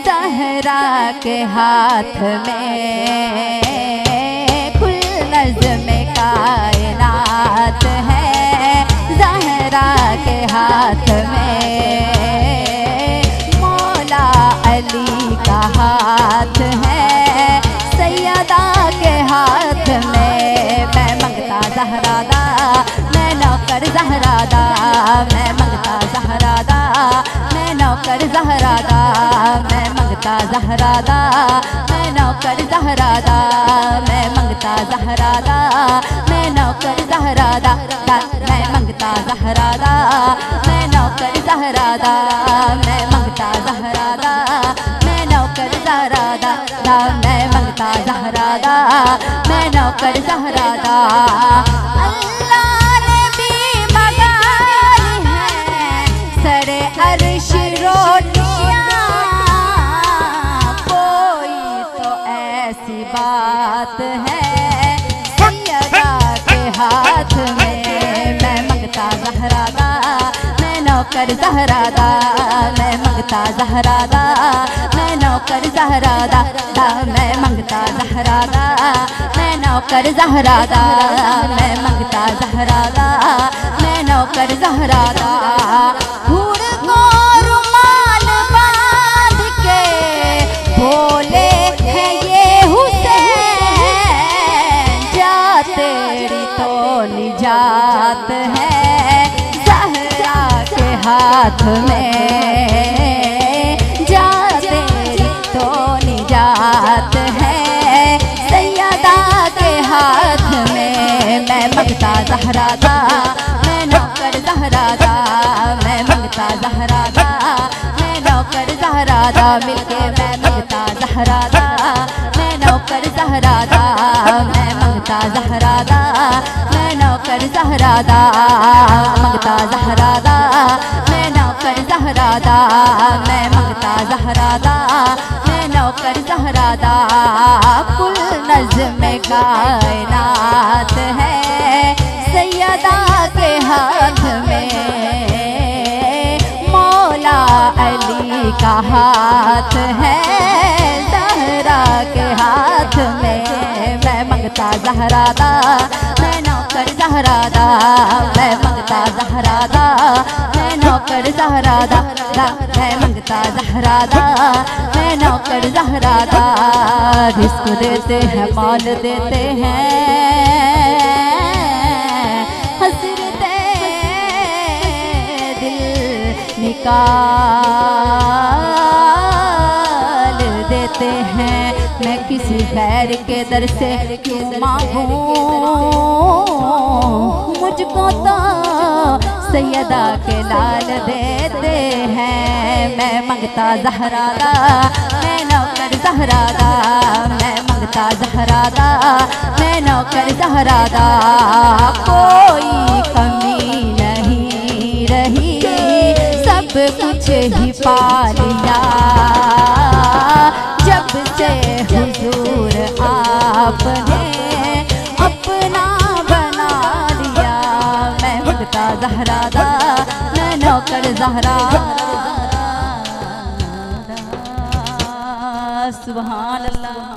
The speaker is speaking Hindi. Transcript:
ज़हरा के हाथ में, कुल नज़्म कायनात है ज़हरा के हाथ में। मौला अली का हाथ है सैयदा के हाथ में। मैं मंगता ज़हरा दा, मैं नौकर ज़हरा दा, मैं मंगता ज़हरा दा, मैं नौकर ज़हरा दा, मैं मंगता ज़हरा दा, मैं नौकर ज़हरा दा, मैं मंगता ज़हरा दा, मैं नौकर ज़हरा दा, मैं मंगता ज़हरा दा, मैं नौकर ज़हरा दा, मैं मंगता ज़हरा दा, मैं नौकर ज़हरा दा, मैं मंगता ज़हरा दा, मैं नौकर ज़हरा दा। अल्लाह ने भी मंगाई है सरे अर्श रोटियां, कोई तो ऐसी बात है सैयदा के हाथ में। मैं मंगता ज़हरा दा, मैं नौकर ज़हरा दा, मैं मंगता ज़हरा दा, मैं नौकर ज़हरा दा, मैं मंगता ज़हरा दा, मैं नौकर ज़हरा दा, मैं मंगता ज़हरा दा, मैं नौकर ज़हरा दा। हूर को रुमाल बांध के बोले है ये हुसैन, जा तेरी तो निजात है ज़हरा के हाथ में, जा तेरी तो निजात है सैयदा के हाथ में। मैं मंगता ज़हरा दा, मैं नौकर ज़हरा दा, मैं मंगता ज़हरा दा, मैं नौकर ज़हरा दा, मिलके मैं मंगता ज़हरा दा, मैं नौकर ज़हरा दा, मैं मंगता ज़हरा दा, मैं नौकर ज़हरा दा, मंगता ज़हरा दा, मैं नौकर ज़हरा दा, मैं मंगता ज़हरा दा, मैं नौकर ज़हरा दा। कुल नज़्म कायनात है सैयदा के हाथ में, मौला अली का हाथ है ज़हरा के हाथ में। मैं मंगता ज़हरा दा, मैं नौकर ज़हरा दा, मैं मंगता ज़हरा दा, मैं नौकर ज़हरा दा, मैं मंगता ज़हरा दा, मैं नौकर ज़हरा दा। रिस्क देते हैं मौल देते हैं, हसरते दिल निकाल देते हैं। मैं किसी गैर के दर से क्यों मांगूं, मुझको तो सैयदा के लाल देते हैं। मैं मंगता ज़हरा दा, मैं नौकर ज़हरा दा, मैं मंगता ज़हरा दा, मैं नौकर ज़हरा दा। कोई कमी नहीं रही, सब कुछ ही पा लिया जब से हुजूर आपने अपना बना लिया। मैं मंगता ज़हरा दा, मैं नौकर ज़हरा दा। सुभान अल्लाह।